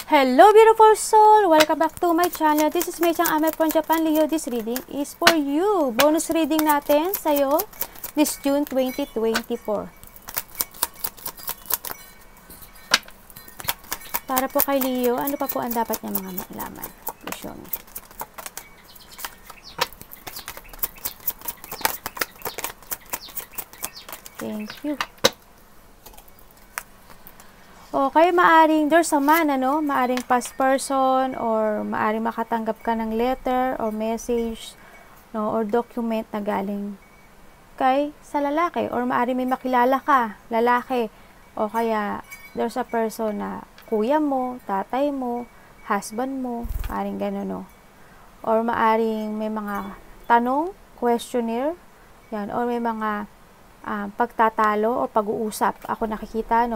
Hello beautiful soul! Welcome back to my channel. This is Mei Chang Ame from Japan. Leo, this reading is for you. Bonus reading natin sa'yo this June 2024. Para po kay Leo, ano pa po ang dapat niya mga malaman? Please show me. Thank you. Okay, maaring there's a man, maaring past person or maaring makatanggap ka ng letter or message, or document na galing sa lalaki, or maaring may makilala ka, lalaki, o kaya there's a person na kuya mo, tatay mo, husband mo, maaring gano'n, or maaring may mga tanong, questionnaire, yan, or may mga pagtatalo o pag-uusap, ako nakikita,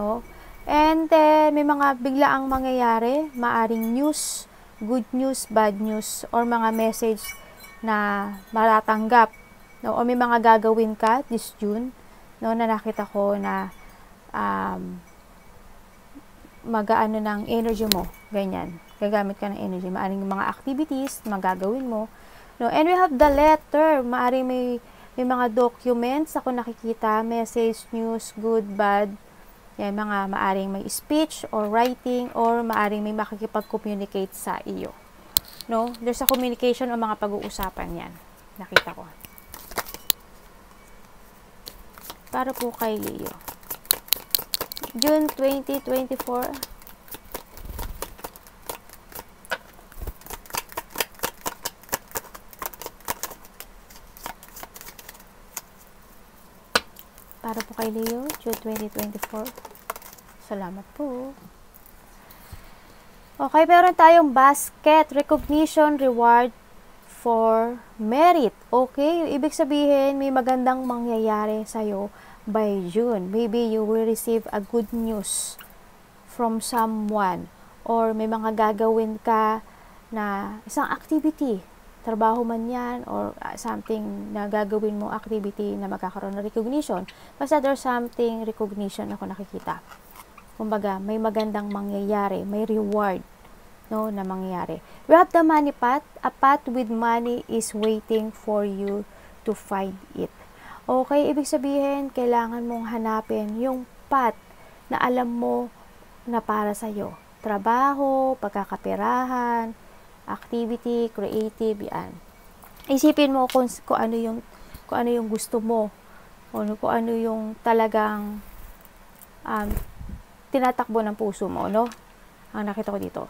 and then, may mga biglaang mangyayari, maaring news, good news, bad news, or mga message na matatanggap, o may mga gagawin ka this June, na nakita ko na mag-aano ng energy mo, ganyan, gagamit ka ng energy, maaring mga activities na magagawin mo, and we have the letter, maaring may mga documents, ako nakikita, message, news, good, bad, yan, mga maaring may speech or writing or maaring may makikipag-communicate sa iyo. There's a communication o mga pag-uusapan yan. Nakita ko. Para po kay Leo. June 2024. Para po kay Leo, June 2024. Salamat po. Okay, meron tayong basket, recognition, reward for merit. Okay, ibig sabihin, may magandang mangyayari sa'yo by June. Maybe you will receive a good news from someone. Or may mga gagawin ka na isang activity. Trabaho man yan or something na gagawin mo activity na magkakaroon ng recognition. Basta there's something recognition ako nakikita. Kumbaga, may magandang mangyayari, may reward na mangyayari. We have the money path. A path with money is waiting for you to find it. Okay, ibig sabihin, kailangan mong hanapin yung path na alam mo na para sa'yo. Trabaho, pagkakaperahan, activity, creative, yan. Isipin mo kung ano yung gusto mo, o kung ano yung talagang tinatakbo ng puso mo, ang nakita ko dito.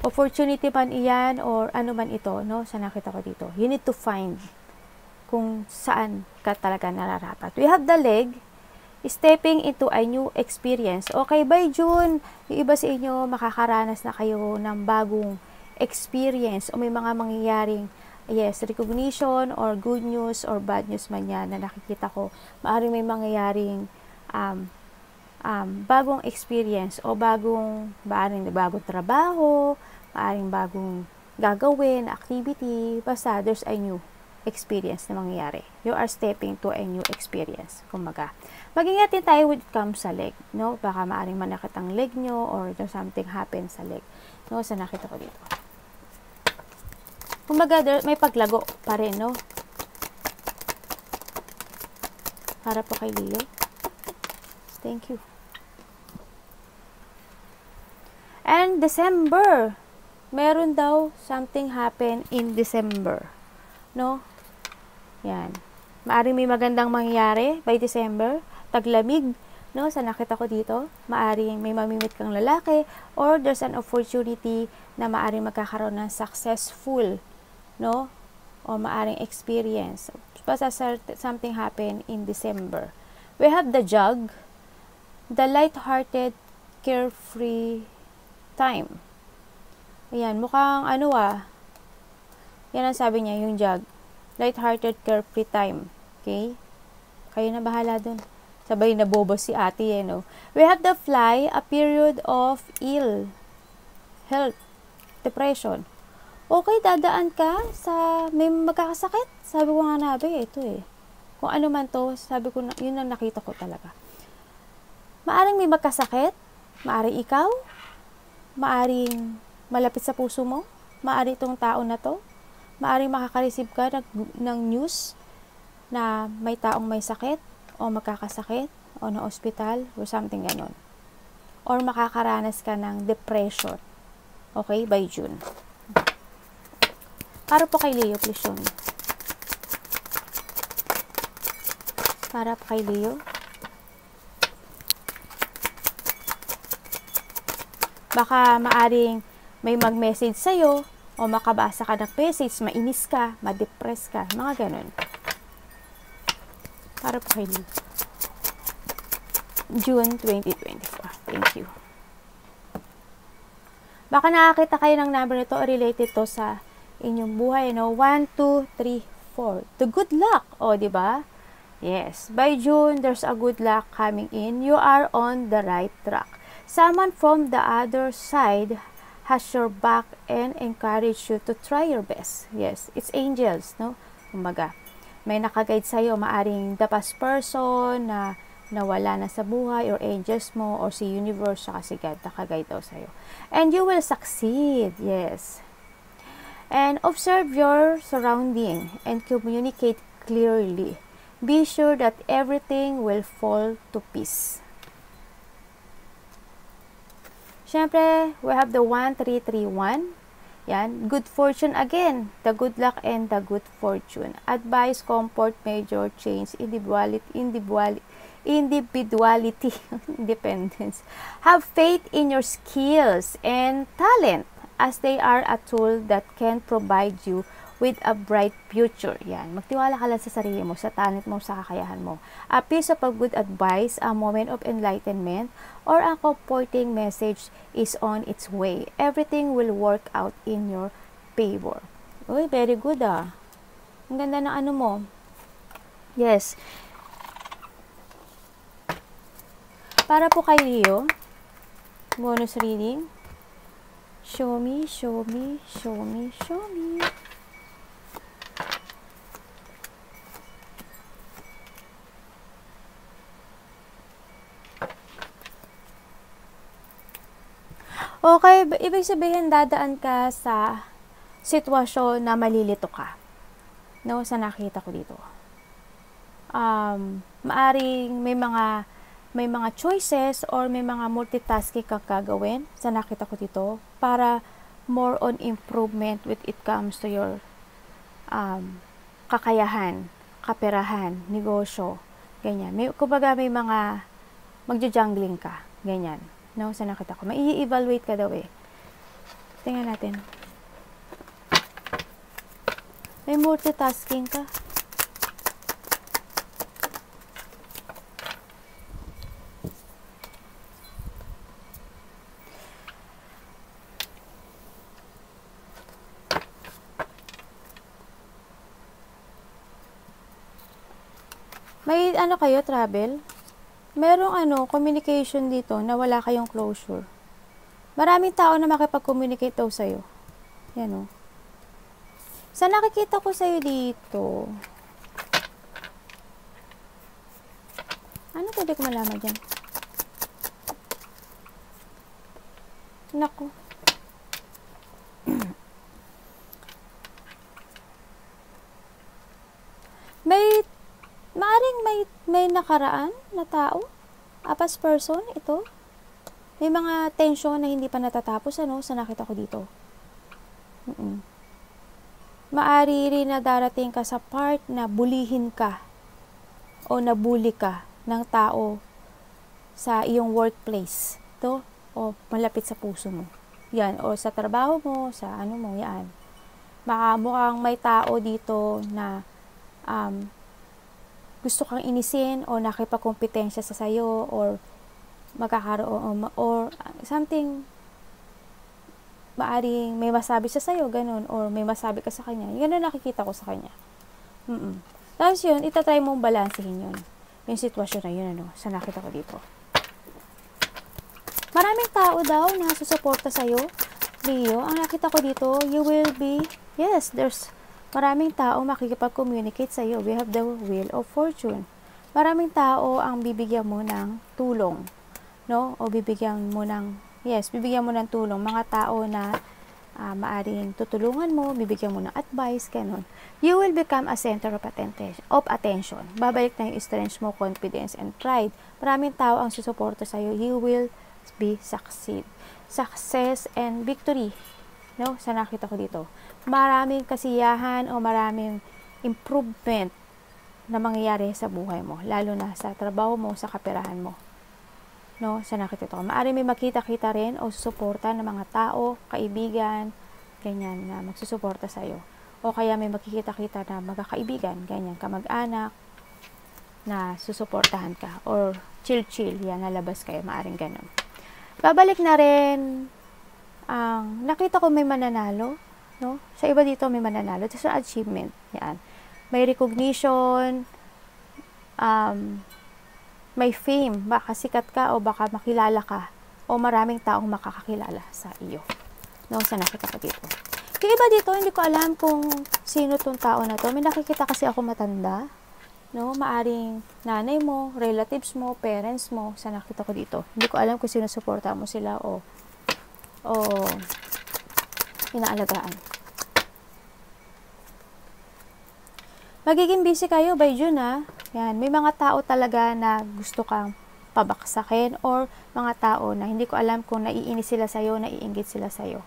Opportunity man iyan or ano man ito, sa nakita ko dito. You need to find kung saan ka talaga nararapat. We have the leg, stepping into a new experience. Okay, by June, yung iba sa inyo, makakaranas na kayo ng bagong experience o may mga mangyayaring recognition or good news or bad news man yan na nakikita ko. Maaaring may mangyayaring bagong experience o bagong trabaho, maaaring bagong gagawin, activity, basta there's a new experience na mangyayari. You are stepping to a new experience. Kumbaga, mag-ingat din tayo when it comes sa leg, Baka maaaring manakit ang leg nyo or there's something happen sa leg, Sa nakita ko dito. Kumbaga, may paglago pa rin, Para po kay Leo. Thank you. And December. Meron daw something happen in December. Yan. Maaring may magandang mangyayari by December. Taglamig, sa nakita ko dito. Maaring may mamimit kang lalaki or there's an opportunity na maaring magkakaroon ng successful, o maaring experience. Basta something happen in December. We have the jug, the light-hearted, carefree time. Ayan, mukhang yan ang sabi niya, yung jug. Light-hearted, carefree time. Okay? Kayo na bahala dun. Sabay na bobo si ate, We have the fly, a period of ill health, depression. Okay, dadaan ka sa may magkakasakit. Sabi ko nga ito Kung ano man to, sabi ko, yun ang nakita ko talaga. Maaring may magkasakit, maaring ikaw, maaring malapit sa puso mo, maaring itong tao na to, maaring makaka-receive ka ng news na may taong may sakit, o magkakasakit, o na ospital, or something ganon. Or makakaranas ka ng depression. Okay, by June. Para po kay Leo, please show me. Para po kay Leo. Baka maaring may mag-message sa'yo, o makabasa ka ng message, mainis ka, ma-depress ka, mga ganon. Para po kay Leo. June 2024. Thank you. Baka nakakita kayo ng number nito o related to sa inyong buhay, no? 1, 2, 3, 4. The good luck. O, di ba? Yes. By June, there's a good luck coming in. You are on the right track. Someone from the other side has your back and encourage you to try your best. Yes. It's angels, no? Kumbaga, may nakaguide sa'yo. Maaring the past person na nawala na sa buhay, or angels mo, or si universe, saka si God, nakaguide daw sa'yo. And you will succeed, yes. And observe your surrounding and communicate clearly. Be sure that everything will fall to peace. Siyempre, we have the 1331. Yan, good fortune again. The good luck and the good fortune. Advice, comfort, major change, individuality, independence. Have faith in your skills and talent, as they are a tool that can provide you with a bright future. Yan. Magtiwala ka lang sa sarili mo, sa talent mo, sa kakayahan mo. A piece of a good advice, a moment of enlightenment, or a comforting message is on its way. Everything will work out in your favor. Uy, very good ah. Ang ganda ng ano mo. Yes. Para po kay Leo, bonus reading. Show me, show me, show me, show me. Okay, ibig sabihin dadaan ka sa sitwasyon na malilito ka. No, sa nakita ko dito. Maaring may mga choices or may mga multitasking kang gagawin sa nakita ko dito para more on improvement when it comes to your kakayahan, kaperahan, negosyo, ganyan. Kumbaga may mga magja-jungling ka, ganyan. No, sa nakita ko. May i-evaluate ka daw eh. Tingnan natin. May multitasking ka. May ano kayo, travel? Merong communication dito na wala kayong closure. Maraming tao na makipag-communicate daw sa'yo. Yan o. Sa nakikita ko sa'yo dito, ano pwede ko malaman dyan? Naku. Maaring may nakaraan na tao, past person, ito. May mga tension na hindi pa natatapos, sa nakita ko dito. Maari rin na darating ka sa part na bulihin ka o nabuli ka ng tao sa iyong workplace. Ito, o malapit sa puso mo. Yan, o sa trabaho mo, sa ano mo, yan. Mukhang may tao dito na gusto kang inisin o nakipagkompetensya sa sayo or magkakaroon or something, maaring may masabi siya sa'yo, ganun, or may masabi ka sa kanya. Ganun nakikita ko sa kanya. Tapos yun, itatry mong balansehin yun. Yung sitwasyon na yun, sa nakita ko dito. Maraming tao daw na susuporta sa'yo, Leo. Ang nakita ko dito, you will be, yes, there's maraming tao makikipag-communicate sa'yo. We have the wheel of fortune. Maraming tao ang bibigyan mo ng tulong. no? O bibigyan mo ng, bibigyan mo ng tulong. Mga tao na maaring tutulungan mo, bibigyan mo ng advice, ganun. You will become a center of attention. Babalik na yung strength mo, confidence, and pride. Maraming tao ang susuporta sa'yo. You will be success and victory. No? Sa nakita ko dito. Maraming kasiyahan o maraming improvement na mangyayari sa buhay mo. Lalo na sa trabaho mo, sa kaperahan mo. No, sa nakita ko. Maaari may makita-kita rin o susuporta ng mga tao, kaibigan, ganyan, na magsusuporta sa iyo. O kaya may makikita-kita na magkakaibigan, ganyan, kamag-anak, na susuportahan ka. Or chill-chill, yan, nalabas kayo, maaring ganun. Babalik na rin, nakita ko may mananalo, no? Sa iba dito may mananalo. Ito sa achievement, yan. May recognition, may fame, baka sikat ka o baka makilala ka o maraming taong makakakilala sa iyo. No, sa nakita ko dito. Yung iba dito, hindi ko alam kung sino tong tao na to. May nakikita kasi ako matanda. No, maaring nanay mo, relatives mo, parents mo, sa nakita ko dito. Hindi ko alam kung sino suporta mo sila o inaalagaan. Magiging busy kayo by June, ha? Yan, may mga tao talaga na gusto kang pabaksakin or mga tao na hindi ko alam kung naiinis sila sa'yo, naiinggit sila sa'yo.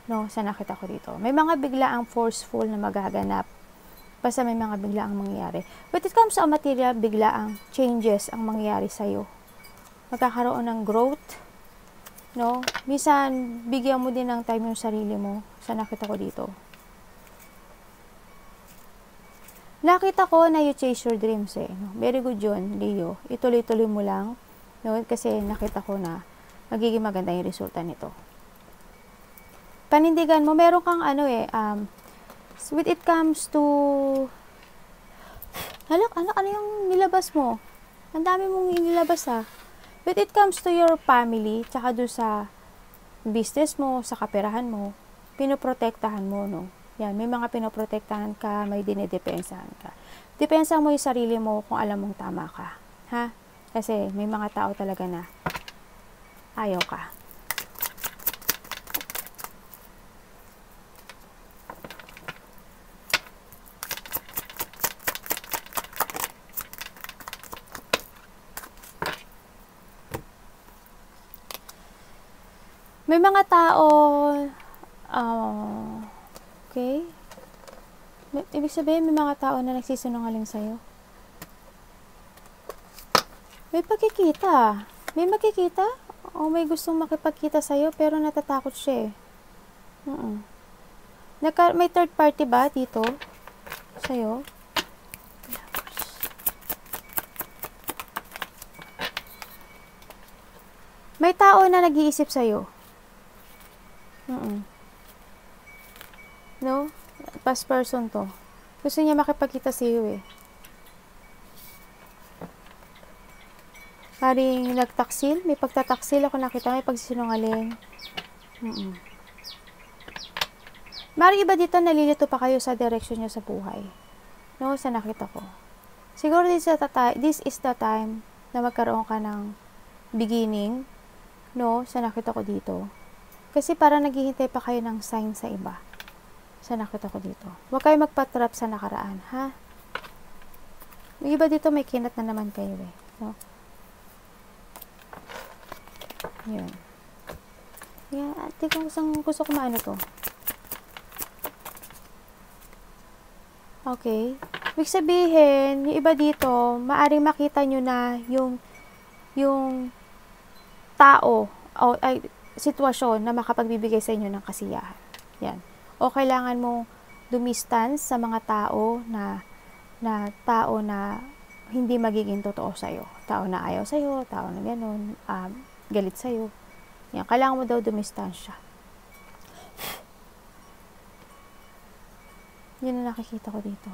No, sa nakita ko dito. May mga biglaang forceful na magaganap. Basta may mga biglaang mangyayari. But it comes to a material, biglaang changes ang mangyayari sa'yo. Magkakaroon ng growth. No? Minsan, bigyan mo din ng time yung sarili mo. Sa nakita ko dito. Nakita ko na you chase your dreams eh. No? Very good yun, Leo. Ituloy-tuloy mo lang. No? Kasi nakita ko na magiging maganda yung resulta nito. Panindigan mo, meron kang when it comes to ano yung nilabas mo? Ang dami mong inilabas ha. When it comes to your family, tsaka doon sa business mo, sa kaperahan mo, pinoprotektahan mo, no? Yan, may mga pinoprotektahan ka, may dinidepensahan ka. Depensa mo yung sarili mo kung alam mong tama ka. Ha? Kasi may mga tao talaga na ayaw ka. May mga tao, okay? Ibig sabihin, may mga tao na nagsisinungaling sa'yo. May pagkikita. May makikita o may gustong makipagkita sa'yo pero natatakot siya eh. May third party ba dito sa'yo? May tao na nag-iisip sa'yo. No? Past person to. Gusto niya makipagkita sa iyo eh. Paring nagtaksil. May pagtataksil ako nakita. May pagsisinungaling. Maring iba dito nalilito pa kayo sa direction nyo sa buhay. No? Sa nakita ko. Siguro this is the time na magkaroon ka ng beginning. No? Sa nakita ko dito. Kasi parang naghihintay pa kayo ng sign sa iba. Sa nakita ko dito. Huwag kayo magpatrap sa nakaraan, ha? May iba dito may kinat na naman kayo eh. No? Yun. Yan. Ate, kung gusto ko maano to. Okay. Ibig sabihin, yung iba dito, maaring makita nyo na yung tao o sitwasyon na makapagbibigay sa inyo ng kasiyahan. Yan. O kailangan mo dumistance sa mga tao na hindi magiging totoo sa'yo. Tao na ayaw sa'yo, tao na gano'n, galit sa'yo. Yan. Kailangan mo daw dumistance siya. Yun ang nakikita ko dito.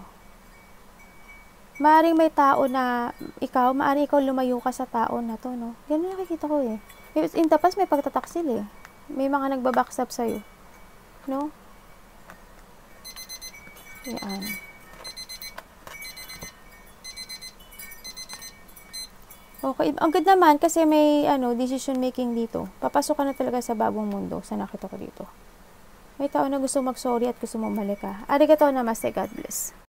Maaring may tao na maaring ikaw lumayo ka sa tao na to, no? Ganun nakikita ko eh. In the past, may pagtataksil eh. May mga nagbabackstab sa'yo. No? Yan. Okay, ang good naman kasi may decision making dito. Papasok ka na talaga sa bagong mundo sa nakita ko dito. May tao na gusto mag-sorry at gusto mo bumalik ka. Arigatou namaste, God bless.